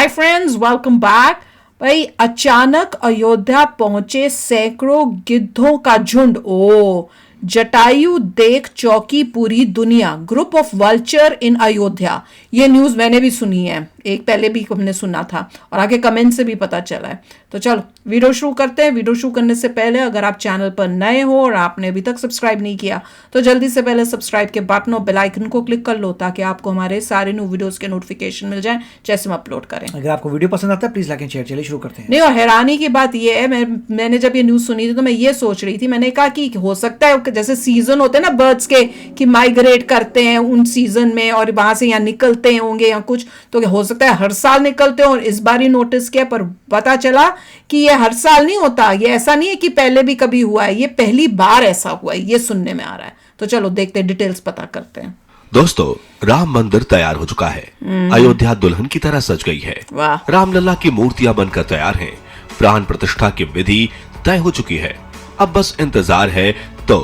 Hi friends, welcome back. भाई अचानक अयोध्या पहुंचे सैकड़ों गिद्धों का झुंड। ओ जटायु देख चौकी पूरी दुनिया। ग्रुप ऑफ वल्चर इन अयोध्या। ये न्यूज मैंने भी सुनी है, एक पहले भी हमने सुना था और आगे कमेंट से भी पता चला है। तो चलो वीडियो शुरू करते हैं। वीडियो शुरू करने से पहले अगर आप चैनल पर नए हो और आपने अभी तक सब्सक्राइब नहीं किया तो जल्दी से पहले सब्सक्राइब के बटन और बेल आइकन को क्लिक कर लो ताकि आपको हमारे सारे न्यू वीडियोस के नोटिफिकेशन मिल जाए जैसे हम अपलोड करें। अगर आपको वीडियो पसंद आता है प्लीज लाइक एंड शेयर। चलिए शुरू करते हैं। नहीं, और हैरानी की बात यह है, मैंने जब ये न्यूज सुनी थी तो मैं ये सोच रही थी, मैंने कहा कि हो सकता है जैसे सीजन होते हैं ना बर्ड्स के कि माइग्रेट करते हैं उन सीजन में और वहां से यहाँ निकलते होंगे या कुछ, तो हो सकता है हर साल निकलते हो और इस बार ही नोटिस किया। पर पता चला कि ये हर साल नहीं होता। ये ऐसा नहीं है कि पहले भी कभी हुआ है, ये पहली बार ऐसा हुआ है, ये सुनने में आ रहा है। तो चलो देखते हैं, डिटेल्स पता करते हैं। दोस्तों, राम मंदिर तैयार हो चुका है। अयोध्या दुल्हन की तरह सज गई है। वाह। रामलला की मूर्तियां बनकर तैयार हैं। प्राण प्रतिष्ठा की विधि तय हो चुकी है। अब बस इंतजार है तो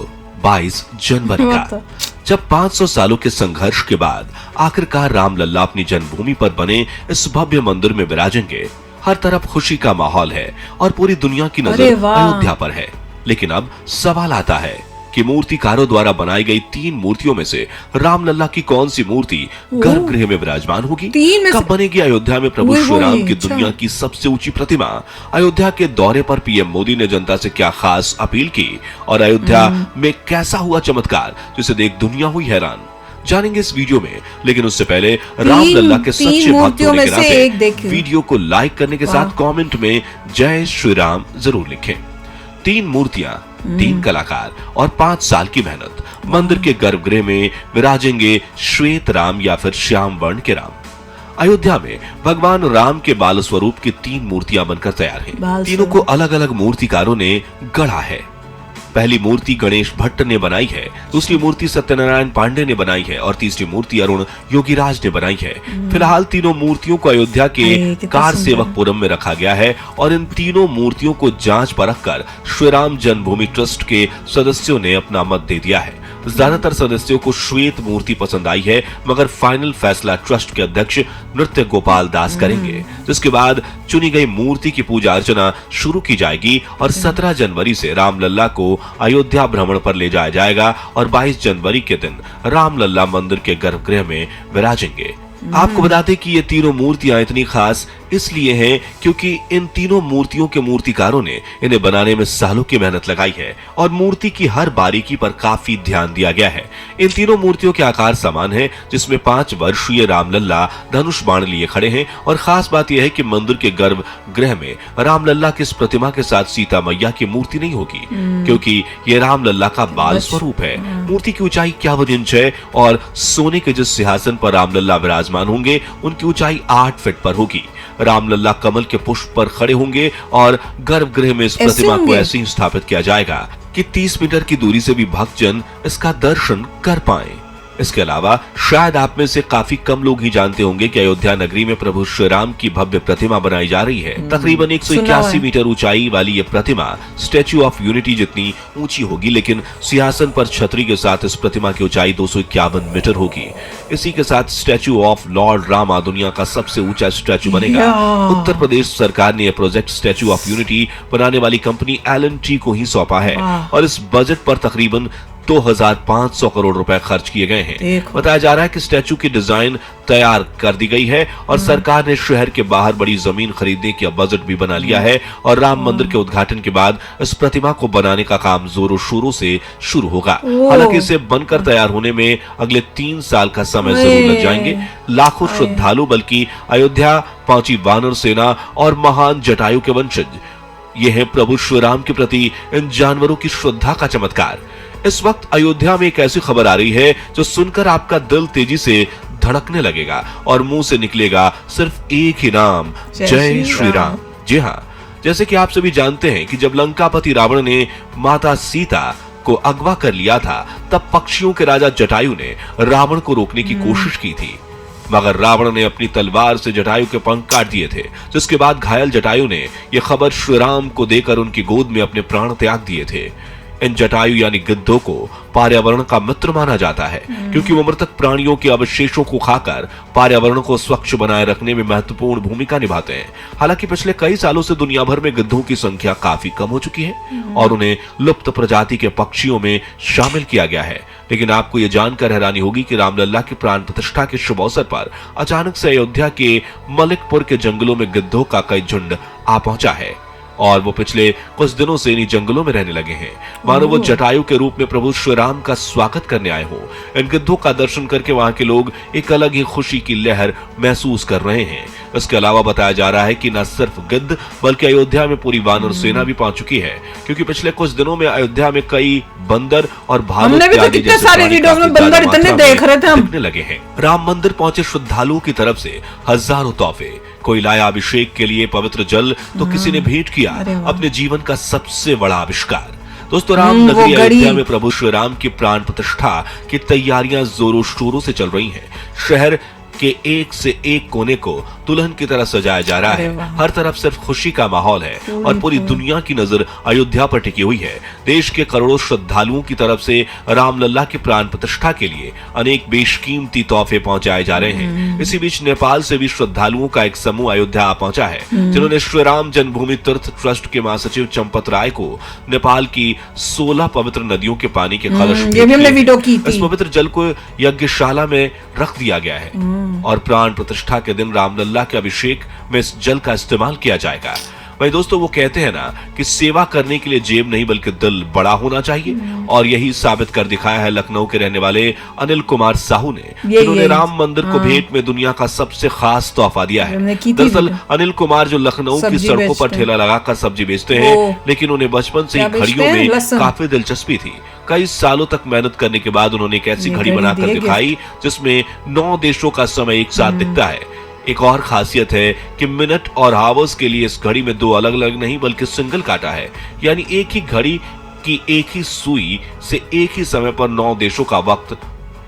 22 जनवरी का, जब 500 सालों के संघर्ष के बाद आखिरकार रामलला अपनी जन्मभूमि पर बने इस भव्य मंदिर में विराजेंगे। हर तरफ खुशी का माहौल है और पूरी दुनिया की नजर अयोध्या पर है। लेकिन अब सवाल आता है कि मूर्तिकारों द्वारा बनाई गई 3 मूर्तियों में से रामलला की कौन सी मूर्ति गर्भगृह में विराजमान होगी? कब बनेगी अयोध्या में प्रभु श्री राम की दुनिया की सबसे ऊंची प्रतिमा? अयोध्या के दौरे पर पीएम मोदी ने जनता से क्या खास अपील की और अयोध्या में कैसा हुआ चमत्कार जिसे देख दुनिया हुई हैरान? जानेंगे इस वीडियो में। लेकिन उससे पहले रामलला के सच्चे भक्त होने के नाते वीडियो को लाइक करने के साथ कमेंट में जय श्री राम जरूर लिखें। 3 मूर्तियां, 3 कलाकार और 5 साल की मेहनत। मंदिर के गर्भगृह में विराजेंगे श्वेत राम या फिर श्याम वर्ण के राम। अयोध्या में भगवान राम के बाल स्वरूप की 3 मूर्तियां बनकर तैयार हैं। तीनों को अलग अलग मूर्तिकारों ने गढ़ा है। पहली मूर्ति गणेश भट्ट ने बनाई है, दूसरी मूर्ति सत्यनारायण पांडे ने बनाई है और तीसरी मूर्ति अरुण योगीराज ने बनाई है। फिलहाल तीनों मूर्तियों को अयोध्या के कार सेवकपुरम में रखा गया है और इन तीनों मूर्तियों को जांच परख कर श्री राम जन्मभूमि ट्रस्ट के सदस्यों ने अपना मत दे दिया है। ज्यादातर सदस्यों को श्वेत मूर्ति पसंद आई है, मगर फाइनल फैसला ट्रस्ट के अध्यक्ष नृत्य गोपाल दास करेंगे, जिसके बाद चुनी गई मूर्ति की पूजा अर्चना शुरू की जाएगी और 17 जनवरी से रामलला को अयोध्या भ्रमण पर ले जाया जाएगा और 22 जनवरी के दिन रामलला मंदिर के गर्भगृह में विराजेंगे। आपको बता दें कि ये तीनों मूर्तियां इतनी खास इसलिए हैं क्योंकि इन तीनों मूर्तियों के मूर्तिकारों ने इन्हें बनाने में सालों की मेहनत लगाई है और मूर्ति की हर बारीकी पर काफी ध्यान दिया गया है। इन तीनों मूर्तियों के आकार समान है, जिसमें 5 वर्षीय रामलला धनुष बाण लिए खड़े हैं और खास बात यह है कि मंदिर के गर्भगृह में रामलला की इस प्रतिमा के साथ सीता मैया की मूर्ति नहीं होगी, क्योंकि ये रामलला का बाल स्वरूप है। मूर्ति की ऊंचाई 51 इंच है और सोने के जिस सिंहासन पर रामलला विराजमान होंगे उनकी ऊंचाई 8 फीट पर होगी। रामलला कमल के पुष्प पर खड़े होंगे और गर्भगृह में इस प्रतिमा को ऐसे ही स्थापित किया जाएगा कि 30 मीटर की दूरी से भी भक्तजन इसका दर्शन कर पाएं। इसके अलावा शायद आप में से काफी कम लोग ही जानते होंगे कि अयोध्या नगरी में प्रभु श्री राम की भव्य प्रतिमा बनाई जा रही है। तकरीबन 181 मीटर ऊंचाई वाली ये प्रतिमा स्टैच्यू ऑफ यूनिटी जितनी ऊंची होगी, लेकिन सिंहासन पर छतरी के साथ इस प्रतिमा की ऊंचाई 251 मीटर होगी। इसी के साथ स्टैच्यू ऑफ लॉर्ड रामा दुनिया का सबसे ऊंचा स्टैच्यू बनेगा। उत्तर प्रदेश सरकार ने यह प्रोजेक्ट स्टैच्यू ऑफ यूनिटी बनाने वाली कंपनी L&T को ही सौंपा है और इस बजट पर तकरीबन 2500 करोड़ रुपए खर्च किए गए हैं। बताया जा रहा है कि स्टैचू की डिजाइन तैयार कर दी गई है और सरकार ने शहर के बाहर बड़ी जमीन खरीदने का बजट भी बना लिया है और राम मंदिर के उद्घाटन के बाद इस प्रतिमा को बनाने का काम जोरों शोरों से शुरू होगा। हालांकि इसे बनकर तैयार होने में अगले 3 साल का समय जरूर लग जाएंगे। लाखों श्रद्धालु बल्कि अयोध्या पहुंची वानर सेना और महान जटायु के वंशज। ये है प्रभु श्री राम के प्रति इन जानवरों की श्रद्धा का चमत्कार। इस वक्त अयोध्या में एक ऐसी खबर आ रही है जो सुनकर आपका दिल तेजी से धड़कने लगेगा और मुंह से निकलेगा सिर्फ एक ही नाम, जय श्री राम। जी हाँ, जैसे कि आप सभी जानते हैं कि जब लंकापति रावण ने माता सीता को अगवा कर लिया था, तब पक्षियों के राजा जटायु ने रावण को रोकने की कोशिश की थी, मगर रावण ने अपनी तलवार से जटायु के पंख काट दिए थे, जिसके बाद घायल जटायु ने यह खबर श्री राम को देकर उनकी गोद में अपने प्राण त्याग दिए थे। इन जटायु यानी गिद्धों को पर्यावरण का मित्र माना जाता है, क्योंकि वो मृतक प्राणियों के अवशेषों को खाकर पर्यावरण को स्वच्छ बनाए रखने में महत्वपूर्ण भूमिका निभाते हैं। हालांकि पिछले कई सालों से दुनिया भर में गिद्धों की संख्या काफी कम हो चुकी है और उन्हें लुप्त प्रजाति के पक्षियों में शामिल किया गया है। लेकिन आपको ये जानकर हैरानी होगी कि रामलला की प्राण प्रतिष्ठा के शुभ अवसर पर अचानक से अयोध्या के मलिकपुर के जंगलों में गिद्धों का कई झुंड आ पहुंचा है और वो पिछले कुछ दिनों से इन्हीं जंगलों में रहने लगे हैं, मानो वो जटायु के रूप में प्रभु श्री राम का स्वागत करने आए हो। इन गिद्धों का दर्शन करके वहां के लोग एक अलग ही खुशी की लहर महसूस कर रहे हैं। इसके अलावा बताया जा रहा है कि न सिर्फ गिद्ध बल्कि अयोध्या में पूरी वानर सेना भी पहुंच चुकी है, क्योंकि पिछले कुछ दिनों में अयोध्या में कई बंदर और भालू आदि जैसे प्राणी दिखने लगे हैं। राम मंदिर पहुंचे श्रद्धालुओं की तरफ से हजारों तोहफे, कोई लाया अभिषेक के लिए पवित्र जल तो किसी ने भेंट किया अपने जीवन का सबसे बड़ा आविष्कार। दोस्तों, राम नगरी अयोध्या में प्रभु श्री राम की प्राण प्रतिष्ठा की तैयारियां जोरों शोरों से चल रही हैं। शहर के एक से एक कोने को दुल्हन की तरह सजाया जा रहा है। हर तरफ सिर्फ खुशी का माहौल है और पूरी दुनिया की नजर अयोध्या पर टिकी हुई है। देश के करोड़ों श्रद्धालुओं की तरफ से रामलला की प्राण प्रतिष्ठा के लिए अनेक बेशकीमती तोहफे पहुंचाए जा रहे हैं। इसी बीच नेपाल से भी श्रद्धालुओं का एक समूह अयोध्या आ पहुंचा है, जिन्होंने श्री राम जन्मभूमि तीर्थ ट्रस्ट के महासचिव चंपत राय को नेपाल की 16 पवित्र नदियों के पानी के कलश इस पवित्र जल को यज्ञशाला में रख दिया गया है और प्राण प्रतिष्ठा के दिन रामलला के अभिषेक में इस जल का इस्तेमाल किया जाएगा। भाई दोस्तों, वो कहते हैं ना कि सेवा करने के लिए जेब नहीं बल्कि दिल बड़ा होना चाहिए, और यही साबित कर दिखाया है लखनऊ के रहने वाले अनिल कुमार साहू ने, जिन्होंने राम मंदिर को भेंट में दुनिया का सबसे खास तोहफा दिया है। दरअसल अनिल कुमार जो लखनऊ की सड़कों पर ठेला लगाकर सब्जी बेचते हैं, लेकिन उन्हें बचपन से ही घड़ियों में काफी दिलचस्पी थी। कई सालों तक मेहनत करने के बाद उन्होंने एक ऐसी घड़ी बनाकर दिखाई जिसमें 9 देशों का समय एक साथ दिखता है। एक और खासियत है कि मिनट और आवर्स के लिए इस घड़ी में 2 अलग अलग नहीं बल्कि सिंगल काटा है, यानी एक ही घड़ी की एक ही सुई से एक ही समय पर 9 देशों का वक्त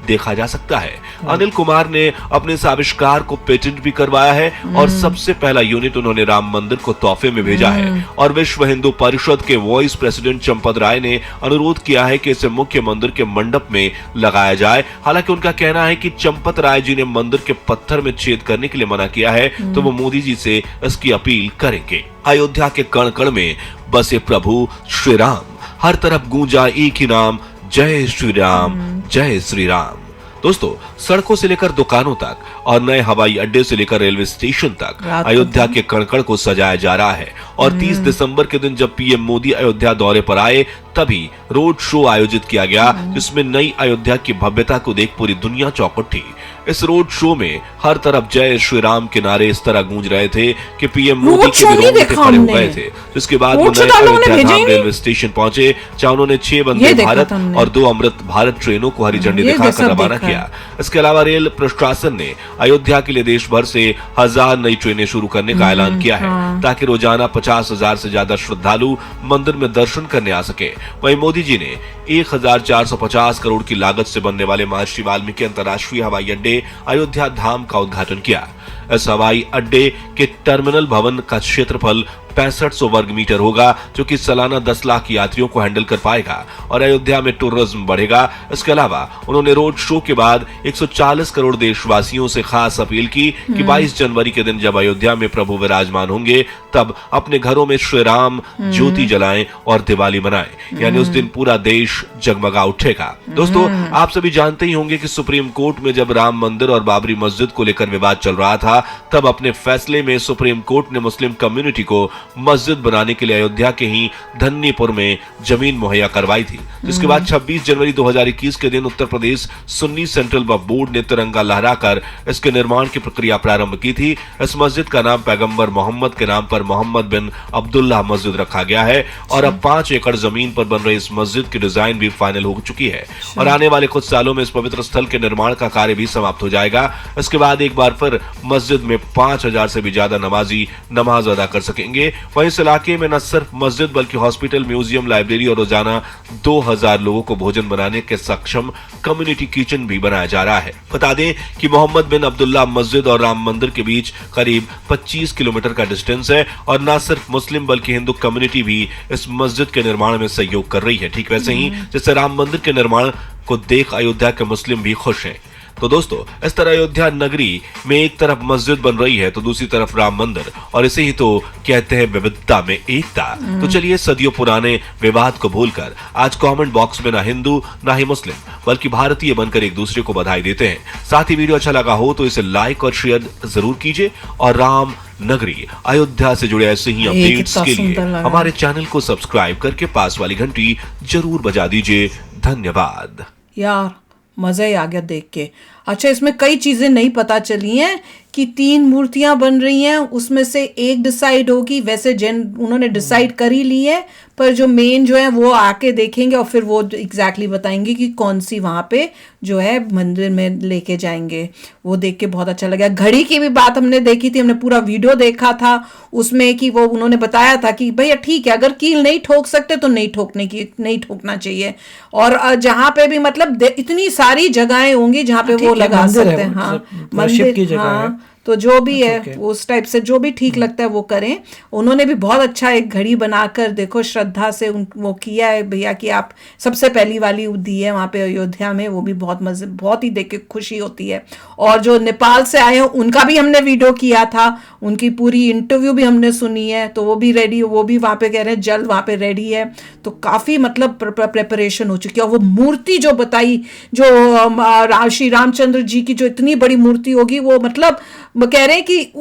देखा जा सकता है। अनिल कुमार ने अपने इस आविष्कार को पेटेंट भी करवाया है और सबसे पहला यूनिट उन्होंने राम मंदिर को तोहफे में भेजा है। और विश्व हिंदू परिषद के वाइस प्रेसिडेंट चंपत राय ने अनुरोध किया है कि इसे मुख्य मंदिर के मंडप में लगाया जाए। हालांकि उनका कहना है कि चंपत राय जी ने मंदिर के पत्थर में छेद करने के लिए मना किया है, तो वो मोदी जी से इसकी अपील करेंगे। अयोध्या के कण कण में बसे प्रभु श्री राम, हर तरफ गूंजा एक ही नाम, जय श्री राम, जय श्री राम। दोस्तों, सड़कों से लेकर दुकानों तक और नए हवाई अड्डे से लेकर रेलवे स्टेशन तक अयोध्या के कण-कण को सजाया जा रहा है। और 30 दिसंबर के दिन जब पीएम मोदी अयोध्या दौरे पर आए, तभी रोड शो आयोजित किया गया, जिसमें नई अयोध्या की भव्यता को देख पूरी दुनिया चौंक उठी। इस रोड शो में हर तरफ जय श्री राम के नारे इस तरह गूंज रहे थे कि पीएम मोदी के विरोध में खड़े हो गए थे। जिसके बाद वो नए अयोध्या धाम रेलवे स्टेशन पहुंचे, जहां उन्होंने 6 वंदे भारत और 2 अमृत भारत ट्रेनों को हरी झंडी दिखाकर रवाना किया। इसके अलावा रेल प्रशासन ने अयोध्या के लिए देश भर से 1000 नई ट्रेनें शुरू करने का ऐलान किया है, ताकि रोजाना 50,000 से ज्यादा श्रद्धालु मंदिर में दर्शन करने आ सके। वहीं मोदी जी ने 1450 करोड़ की लागत से बनने वाले महर्षि वाल्मीकि अंतर्राष्ट्रीय हवाई अड्डे अयोध्या धाम का उद्घाटन किया। इस हवाई अड्डे के टर्मिनल भवन का क्षेत्रफल 6500 वर्ग मीटर होगा, जो कि सालाना 10 लाख यात्रियों को हैंडल कर पाएगा और अयोध्या में टूरिज्म बढ़ेगा। इसके अलावा उन्होंने रोड शो के बाद 140 करोड़ देशवासियों से खास अपील की कि 22 जनवरी के दिन जब अयोध्या में प्रभु विराजमान होंगे, तब अपने घरों में श्री राम ज्योति जलाएं और दिवाली मनाएं, यानी उस दिन पूरा देश जगमगा उठेगा। दोस्तों, आप सभी जानते ही होंगे कि सुप्रीम कोर्ट में जब राम मंदिर और बाबरी मस्जिद को लेकर विवाद चल रहा था, तब अपने फैसले में सुप्रीम कोर्ट ने मुस्लिम कम्युनिटी को मस्जिद बनाने के लिए अयोध्या के ही धन्नीपुर में जमीन मुहैया करवाई थी। जिसके बाद 26 जनवरी 2021 के दिन उत्तर प्रदेश सुन्नी सेंट्रल वक्फ बोर्ड ने तिरंगा लहराकर इसके निर्माण की प्रक्रिया प्रारंभ की थी। इस मस्जिद का नाम पैगंबर मोहम्मद के नाम पर मोहम्मद बिन अब्दुल्लाह मस्जिद रखा गया है और अब 5 एकड़ जमीन पर बन रही इस मस्जिद की डिजाइन डिजाइन भी फाइनल हो चुकी है और आने वाले कुछ सालों में इस पवित्र स्थल के निर्माण का कार्य भी समाप्त हो जाएगा। इसके बाद एक बार फिर मस्जिद में 5000 से भी ज्यादा नमाजी नमाज अदा कर सकेंगे। वहीं इस इलाके में न सिर्फ मस्जिद बल्कि हॉस्पिटल, म्यूजियम, लाइब्रेरी और रोजाना 2000 लोगों को भोजन बनाने के सक्षम कम्युनिटी किचन भी बनाया जा रहा है। बता दें कि मोहम्मद बिन अब्दुल्ला मस्जिद और राम मंदिर के बीच करीब 25 किलोमीटर का डिस्टेंस है और न सिर्फ मुस्लिम बल्कि हिंदू कम्युनिटी भी इस मस्जिद के निर्माण में सहयोग कर रही है। ठीक वैसे ही जैसे राम मंदिर के निर्माण को देख अयोध्या के मुस्लिम भी खुश हैं। तो दोस्तों, इस तरह अयोध्या नगरी में एक तरफ मस्जिद बन रही है तो दूसरी तरफ राम मंदिर, और इसे ही तो कहते हैं विविधता में एकता। तो चलिए सदियों पुराने विवाद को भूलकर आज कमेंट बॉक्स में ना हिंदू ना ही मुस्लिम बल्कि भारतीय बनकर एक दूसरे को बधाई देते हैं। साथ ही वीडियो अच्छा लगा हो तो इसे लाइक और शेयर जरूर कीजिए और राम नगरी अयोध्या से जुड़े ऐसे ही अपडेट्स के लिए हमारे चैनल को सब्सक्राइब करके पास वाली घंटी जरूर बजा दीजिए। धन्यवाद यार, मजा ही आ गया देख के। अच्छा, इसमें कई चीजें नहीं पता चली हैं कि 3 मूर्तियां बन रही हैं, उसमें से एक डिसाइड होगी। वैसे उन्होंने डिसाइड कर ही ली है, पर जो मेन जो है वो आके देखेंगे और फिर वो एग्जैक्टली बताएंगे कि कौन सी वहां पे जो है मंदिर में लेके जाएंगे। वो देख के बहुत अच्छा लगा। घड़ी की भी बात हमने देखी थी, हमने पूरा वीडियो देखा था उसमें कि वो उन्होंने बताया था कि भैया ठीक है, अगर कील नहीं ठोक सकते तो नहीं ठोकना चाहिए। और जहां पे भी मतलब इतनी सारी जगहें होंगी जहां पे वो लगा सकते हैं। हाँ, मंदिर की जगह है। तो जो भी है उस टाइप से जो भी ठीक लगता है वो करें। उन्होंने भी बहुत अच्छा एक घड़ी बनाकर देखो श्रद्धा से वो किया है भैया कि आप सबसे पहली वाली दी है वहाँ पे अयोध्या में। वो भी बहुत ही देख के खुशी होती है। और जो नेपाल से आए हैं उनका भी हमने वीडियो किया था, उनकी पूरी इंटरव्यू भी हमने सुनी है। तो वो भी रेडी, वो भी वहाँ पे कह रहे हैं जल्द वहाँ पे रेडी है। तो काफ़ी मतलब प्रिपरेशन हो चुकी है। और वो मूर्ति जो बताई, जो श्री रामचंद्र जी की जो इतनी बड़ी मूर्ति होगी, वो मतलब कह रहे हैं कि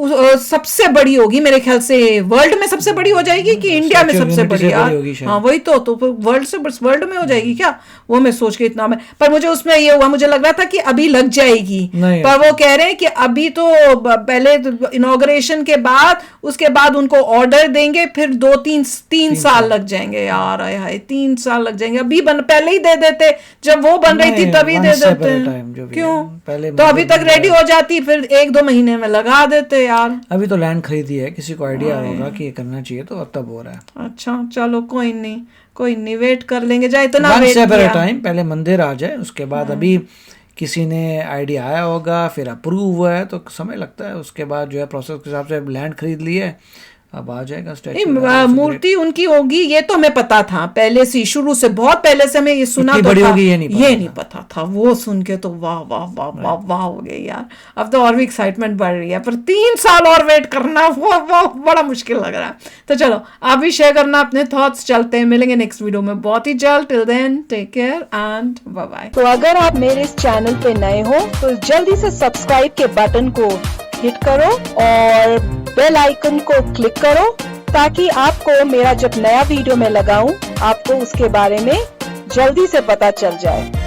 सबसे बड़ी होगी मेरे ख्याल से। वर्ल्ड में सबसे बड़ी हो जाएगी कि इंडिया में सबसे बड़ी? हाँ वही तो वर्ल्ड में हो जाएगी क्या? वो मैं सोच के इतना में, पर मुझे उसमें ये हुआ, मुझे लग रहा था कि अभी लग जाएगी, पर वो कह रहे हैं कि अभी तो पहले इनॉग्रेशन के बाद, उसके बाद उनको ऑर्डर देंगे, फिर 2-3 साल लग जाएंगे। यार हाय 3 साल लग जाएंगे। अभी पहले ही दे देते, जब वो बन रही थी तभी दे देते। क्यों? तो अभी तक रेडी हो जाती, फिर 1-2 महीने में लगा देते यार। अभी तो लैंड खरीदी है, किसी को आइडिया होगा कि ये करना चाहिए तो अब तब हो रहा है। अच्छा चलो, कोई नहीं वेट कर लेंगे। जाए इतना वेट किया टाइम, पहले मंदिर आ जाए उसके बाद। अभी किसी ने आइडिया आया होगा, फिर अप्रूव हुआ है तो समय लगता है। उसके बाद जो है प्रोसेस के हिसाब से लैंड खरीद ली है, अब आ जाएगा स्टैच्यू। मूर्ति उनकी होगी ये तो हमें पता था पहले से, शुरू से बहुत पहले से हमें ये सुना तो था, ये नहीं पता था। वो सुन के तो वाह वाह वाह वाह वाह हो गई यार। अब तो और भी एक्साइटमेंट बढ़ रही है, पर 3 साल और वेट करना वो बड़ा मुश्किल लग रहा है। तो चलो आप भी शेयर करना अपने थॉट्स। चलते हैं, मिलेंगे नेक्स्ट वीडियो में बहुत ही जल्द। Till then take care and bye bye. तो अगर आप मेरे इस चैनल पे नए हो तो जल्दी से सब्सक्राइब के बटन को हिट करो और बेल आइकन को क्लिक करो, ताकि आपको मेरा जब नया वीडियो मैं लगाऊं आपको उसके बारे में जल्दी से पता चल जाए।